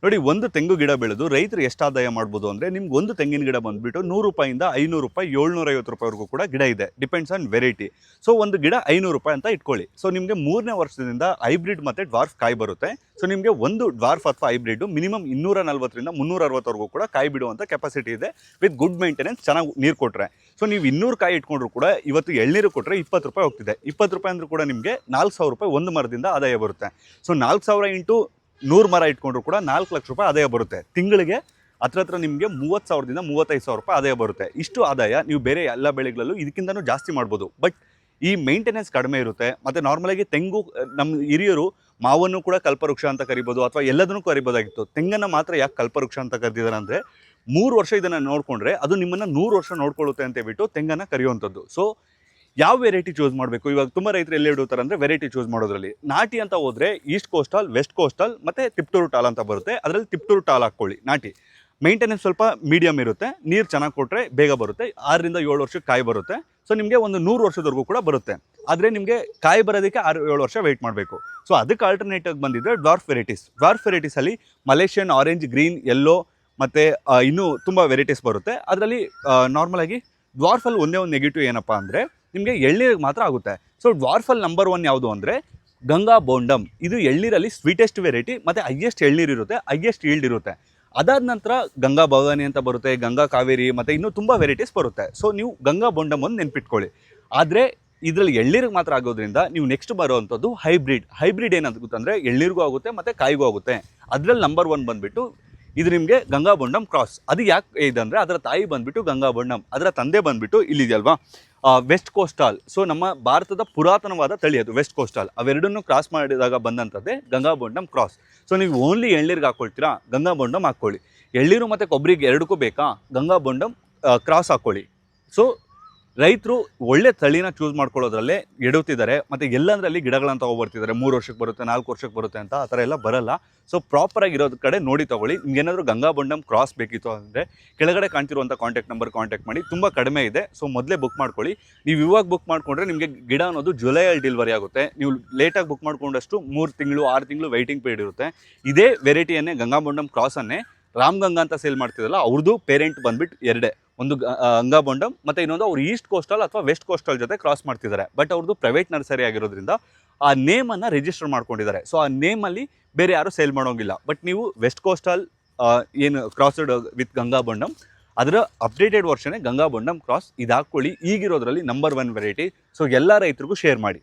ನೋಡಿ, ಒಂದು ತೆಂಗು ಗಿಡ ಬೆಳೆದು ರೈತರು ಎಷ್ಟು ಆದಾಯ ಮಾಡ್ಬೋದು ಅಂದರೆ, ನಿಮ್ಗೆ ಒಂದು ತೆಂಗಿನ ಗಿಡ ಬಂದುಬಿಟ್ಟು 100 ರೂಪಾಯಿಂದ 500 ರೂಪಾಯಿ 750 ರೂಪಾಯಿವರೆಗೂ ಕೂಡ ಗಿಡ ಇದೆ. Depends on variety. ಸೊ ಒಂದು ಗಿಡ 500 ರೂಪಾಯಿ ಅಂತ ಇಟ್ಕೊಳ್ಳಿ. ಸೊ ನಿಮಗೆ 3ನೇ ವರ್ಷದಿಂದ ಹೈಬ್ರಿಡ್ ಮತ್ತು ಡ್ವಾರ್ಫ್ ಕಾಯಿ ಬರುತ್ತೆ. ಸೊ ನಿಮಗೆ ಒಂದು ಡ್ವಾರ್ಫ್ ಅಥವಾ ಹೈಬ್ರಿಡ್ ಮಿನಿಮಮ್ 240ರಿಂದ 360ವರೆಗೂ ಕೂಡ ಕಾಯಿ ಬಿಡುವಂಥ ಕೆಪಾಸಿಟಿ ಇದೆ. ವಿತ್ ಗುಡ್ ಮೇಂಟೆನೆನ್ಸ್, ಚೆನ್ನಾಗಿ ನೀರು ಕೊಟ್ಟರೆ. ಸೊ ನೀವು 200 ಕಾಯಿ ಇಟ್ಕೊಂಡ್ರು ಕೂಡ ಇವತ್ತು ಎಳ್ನೀರು ಕೊಟ್ಟರೆ 20 ರೂಪಾಯಿ ಹೋಗ್ತಿದೆ. 20 ರೂಪಾಯಿ ಅಂದರೂ ಕೂಡ ನಿಮಗೆ 4000 ರೂಪಾಯಿ ಒಂದು ಮರದಿಂದ ಆದಾಯ ಬರುತ್ತೆ. ಸೊ 4000 ಇಂಟು 100 ಮರ ಇಟ್ಕೊಂಡ್ರು ಕೂಡ 4 ಲಕ್ಷ ರೂಪಾಯಿ ಆದಾಯ ಬರುತ್ತೆ. ತಿಂಗಳಿಗೆ ಹತ್ರ ನಿಮಗೆ 30,000ದಿಂದ 35,000 ರೂಪಾಯಿ ಆದಾಯ ಬರುತ್ತೆ. ಇಷ್ಟು ಆದಾಯ ನೀವು ಬೇರೆ ಎಲ್ಲ ಬೆಳೆಗಳಲ್ಲೂ ಇದಕ್ಕಿಂತನೂ ಜಾಸ್ತಿ ಮಾಡ್ಬೋದು. ಬಟ್ ಈ ಮೇಂಟೆನೆನ್ಸ್ ಕಡಿಮೆ ಇರುತ್ತೆ. ಮತ್ತು ನಾರ್ಮಲಾಗಿ ತೆಂಗು, ನಮ್ಮ ಹಿರಿಯರು ಮಾವನ್ನು ಕೂಡ ಕಲ್ಪವೃಕ್ಷ ಅಂತ ಕರಿಬೋದು, ಅಥವಾ ಎಲ್ಲದನ್ನೂ ಕರಿಬೋದಾಗಿತ್ತು. ತೆಂಗನ್ನು ಮಾತ್ರ ಯಾಕೆ ಕಲ್ಪವೃಕ್ಷ ಅಂತ ಕರೆದಿದ್ದಾರೆ ಅಂದರೆ, 3 ವರ್ಷ ಇದನ್ನು ನೋಡಿಕೊಂಡ್ರೆ ಅದು ನಿಮ್ಮನ್ನು 100 ವರ್ಷ ನೋಡ್ಕೊಳ್ಳುತ್ತೆ ಅಂತ ಹೇಳ್ಬಿಟ್ಟು ತೆಂಗನ್ನು ಕರೆಯುವಂಥದ್ದು. ಸೊ ಯಾವ ವೆರೈಟಿ ಚೂಸ್ ಮಾಡಬೇಕು? ಇವಾಗ ತುಂಬ ರೈತರು ಎಲ್ಲಿ ಇಡುತ್ತಾರೆ ಅಂದರೆ, ವೆರೈಟಿ ಚೂಸ್ ಮಾಡೋದ್ರಲ್ಲಿ ನಾಟಿ ಅಂತ ಹೋದರೆ ಈಸ್ಟ್ ಕೋಸ್ಟಲ್, ವೆಸ್ಟ್ ಕೋಸ್ಟಲ್ ಮತ್ತು ತಿಪ್ಟೂರು ಟಾಲ್ ಅಂತ ಬರುತ್ತೆ. ಅದರಲ್ಲಿ ತಿಪ್ಟೂರು ಟಾಲ್ ಹಾಕ್ಕೊಳ್ಳಿ. ನಾಟಿ ಮೇಂಟೆನೆನ್ಸ್ ಸ್ವಲ್ಪ ಮೀಡಿಯಮ್ ಇರುತ್ತೆ, ನೀರು ಚೆನ್ನಾಗಿ ಕೊಟ್ಟರೆ ಬೇಗ ಬರುತ್ತೆ. 6ರಿಂದ 7 ವರ್ಷಕ್ಕೆ ಕಾಯಿ ಬರುತ್ತೆ. ಸೊ ನಿಮಗೆ ಒಂದು 100 ವರ್ಷದವರೆಗೂ ಕೂಡ ಬರುತ್ತೆ. ಆದರೆ ನಿಮಗೆ ಕಾಯಿ ಬರೋದಕ್ಕೆ 6-7 ವರ್ಷ ವೆಯ್ಟ್ ಮಾಡಬೇಕು. ಸೊ ಅದಕ್ಕೆ ಆಲ್ಟರ್ನೇಟಿವ್ ಬಂದಿದ್ದರೆ ಡ್ವಾರ್ಫ್ ವೆರೈಟೀಸ್. ಡ್ವಾರ್ಫ್ ವೆರೈಟೀಸಲ್ಲಿ ಮಲೇಷಿಯನ್ ಆರೆಂಜ್, ಗ್ರೀನ್, ಯೆಲ್ಲೋ ಮತ್ತು ಇನ್ನೂ ತುಂಬ ವೆರೈಟೀಸ್ ಬರುತ್ತೆ. ಅದರಲ್ಲಿ ನಾರ್ಮಲಾಗಿ ಡ್ವಾರ್ಫಲ್ಲಿ ಒಂದೇ ಒಂದು ನೆಗೆಟಿವ್ ಏನಪ್ಪ ಅಂದರೆ, ನಿಮಗೆ ಎಳ್ನೀರಿಗೆ ಮಾತ್ರ ಆಗುತ್ತೆ. ಸೊ ಡ್ವಾರ್ಫಲ್ಲಿ ನಂಬರ್ 1 ಯಾವುದು ಅಂದರೆ ಗಂಗಾ ಬೋಂಡಮ್. ಇದು ಎಳ್ನೀರಲ್ಲಿ ಸ್ವೀಟೆಸ್ಟ್ ವೆರೈಟಿ ಮತ್ತು ಹೈಯೆಸ್ಟ್ ಎಳ್ನೀರು ಇರುತ್ತೆ, ಹೈಯೆಸ್ಟ್ ಈಲ್ಡ್ ಇರುತ್ತೆ. ಅದಾದ ನಂತರ ಗಂಗಾ ಭವಾನಿ ಅಂತ ಬರುತ್ತೆ, ಗಂಗಾ ಕಾವೇರಿ ಮತ್ತು ಇನ್ನೂ ತುಂಬ ವೆರೈಟೀಸ್ ಬರುತ್ತೆ. ಸೊ ನೀವು ಗಂಗಾ ಬೋಂಡಮ್ ಒಂದು ನೆನ್ಪಿಟ್ಕೊಳ್ಳಿ. ಆದರೆ ಇದರಲ್ಲಿ ಎಳ್ನೀರಿಗೆ ಮಾತ್ರ ಆಗೋದ್ರಿಂದ ನೀವು ನೆಕ್ಸ್ಟ್ ಬರೋವಂಥದ್ದು ಹೈಬ್ರಿಡ್ ಏನಾಗುತ್ತೆ ಅಂದರೆ, ಎಳ್ನೀರಿಗೂ ಆಗುತ್ತೆ ಮತ್ತು ಕಾಯಿಗೂ ಆಗುತ್ತೆ. ಅದರಲ್ಲಿ ನಂಬರ್ 1 ಬಂದುಬಿಟ್ಟು ಇದು ನಿಮಗೆ ಗಂಗಾ ಬೋಂಡಮ್ ಕ್ರಾಸ್. ಅದು ಯಾಕೆ ಇದಂದರೆ, ಅದರ ತಾಯಿ ಬಂದುಬಿಟ್ಟು ಗಂಗಾ ಬೋಂಡಮ್, ಅದರ ತಂದೆ ಬಂದುಬಿಟ್ಟು ಇಲ್ಲಿದೆಯಲ್ವಾ ವೆಸ್ಟ್ ಕೋಸ್ಟಾಲ್. ಸೊ ನಮ್ಮ ಭಾರತದ ಪುರಾತನವಾದ ತಳಿ ಅದು ವೆಸ್ಟ್ ಕೋಸ್ಟಾಲ್. ಅವೆರಡನ್ನೂ ಕ್ರಾಸ್ ಮಾಡಿದಾಗ ಬಂದಂಥದ್ದೇ ಗಂಗಾ ಬೋಂಡಮ್ ಕ್ರಾಸ್. ಸೊ ನೀವು ಓನ್ಲಿ ಎಳ್ನೀರಿಗೆ ಹಾಕ್ಕೊಳ್ತೀರಾ, ಗಂಗಾ ಬೋಂಡಮ್ ಹಾಕ್ಕೊಳ್ಳಿ. ಎಳ್ನೀರು ಮತ್ತು ಕೊಬ್ಬರಿಗೆ ಎರಡಕ್ಕೂ ಬೇಕಾ, ಗಂಗಾ ಬೋಂಡಮ್ ಕ್ರಾಸ್ ಹಾಕ್ಕೊಳ್ಳಿ. ಸೊ ರೈತರು ಒಳ್ಳೆ ತಳಿನ ಚೂಸ್ ಮಾಡ್ಕೊಳ್ಳೋದ್ರಲ್ಲೇ ಎಡುತ್ತಿದ್ದಾರೆ. ಮತ್ತು ಎಲ್ಲಂದ್ರಲ್ಲಿ ಗಿಡಗಳನ್ನು ತೊಗೊಬರ್ತಿದ್ದಾರೆ. 3 ವರ್ಷಕ್ಕೆ ಬರುತ್ತೆ, 4 ವರ್ಷಕ್ಕೆ ಬರುತ್ತೆ ಅಂತ ಆ ಥರ ಎಲ್ಲ ಬರಲ್ಲ. ಸೊ ಪ್ರಾಪರಾಗಿ ಇರೋದ ಕಡೆ ನೋಡಿ ತೊಗೊಳ್ಳಿ. ನಿಮ್ಗೇನಾದರೂ ಗಂಗಾ ಬೋಂಡಮ್ ಕ್ರಾಸ್ ಬೇಕಿತ್ತು ಅಂದರೆ ಕೆಳಗಡೆ ಕಾಣ್ತಿರುವಂಥ ಕಾಂಟ್ಯಾಕ್ಟ್ ನಂಬರ್ ಕಾಂಟ್ಯಾಕ್ಟ್ ಮಾಡಿ. ತುಂಬ ಕಡಿಮೆ ಇದೆ. ಸೊ ಮೊದಲೇ ಬುಕ್ ಮಾಡ್ಕೊಳ್ಳಿ. ನೀವು ಇವಾಗ ಬುಕ್ ಮಾಡಿಕೊಂಡ್ರೆ ನಿಮಗೆ ಗಿಡ ಅನ್ನೋದು ಜುಲೈಯಲ್ಲಿ ಡೆಲಿವರಿ ಆಗುತ್ತೆ. ನೀವು ಲೇಟಾಗಿ ಬುಕ್ ಮಾಡ್ಕೊಂಡಷ್ಟು 3 ತಿಂಗಳು 6 ತಿಂಗಳು ವೆಯ್ಟಿಂಗ್ ಪೀರಿಯಡ್ ಇರುತ್ತೆ. ಇದೇ ವೆರೈಟಿಯನ್ನೇ ಗಂಗಾ ಬೋಂಡಮ್ ಕ್ರಾಸನ್ನೇ ರಾಮ್ ಗಂಗಾ ಅಂತ ಸೇಲ್ ಮಾಡ್ತಿದ್ದಲ್ಲ, ಅವ್ರದ್ದು ಪೇರೆಂಟ್ ಬಂದುಬಿಟ್ಟು ಎರಡೇ, ಒಂದು ಗಂಗಾ ಬೋಂಡಮ್ ಮತ್ತು ಇನ್ನೊಂದು ಅವ್ರು ಈಸ್ಟ್ ಕೋಸ್ಟಲ್ ಅಥವಾ ವೆಸ್ಟ್ ಕೋಸ್ಟಲ್ ಜೊತೆ ಕ್ರಾಸ್ ಮಾಡ್ತಿದ್ದಾರೆ. ಬಟ್ ಅವ್ರದ್ದು ಪ್ರೈವೇಟ್ ನರ್ಸರಿ ಆಗಿರೋದ್ರಿಂದ ಆ ನೇಮನ್ನು ರಿಜಿಸ್ಟರ್ ಮಾಡ್ಕೊಂಡಿದ್ದಾರೆ. ಸೊ ಆ ನೇಮಲ್ಲಿ ಬೇರೆ ಯಾರೂ ಸೇಲ್ ಮಾಡೋಂಗಿಲ್ಲ. ಬಟ್ ನೀವು ವೆಸ್ಟ್ ಕೋಸ್ಟಲ್ ಏನು ಕ್ರಾಸ್ಡ್ ವಿತ್ ಗಂಗಾ ಬೋಂಡಮ್, ಅದರ ಅಪ್ಡೇಟೆಡ್ ವರ್ಷನೇ ಗಂಗಾ ಬೋಂಡಮ್ ಕ್ರಾಸ್. ಇದು ಹಾಕ್ಕೊಳ್ಳಿ. ಈಗಿರೋದ್ರಲ್ಲಿ ನಂಬರ್ 1 ವೆರೈಟಿ. ಸೊ ಎಲ್ಲ ರೈತರಿಗೂ ಶೇರ್ ಮಾಡಿ.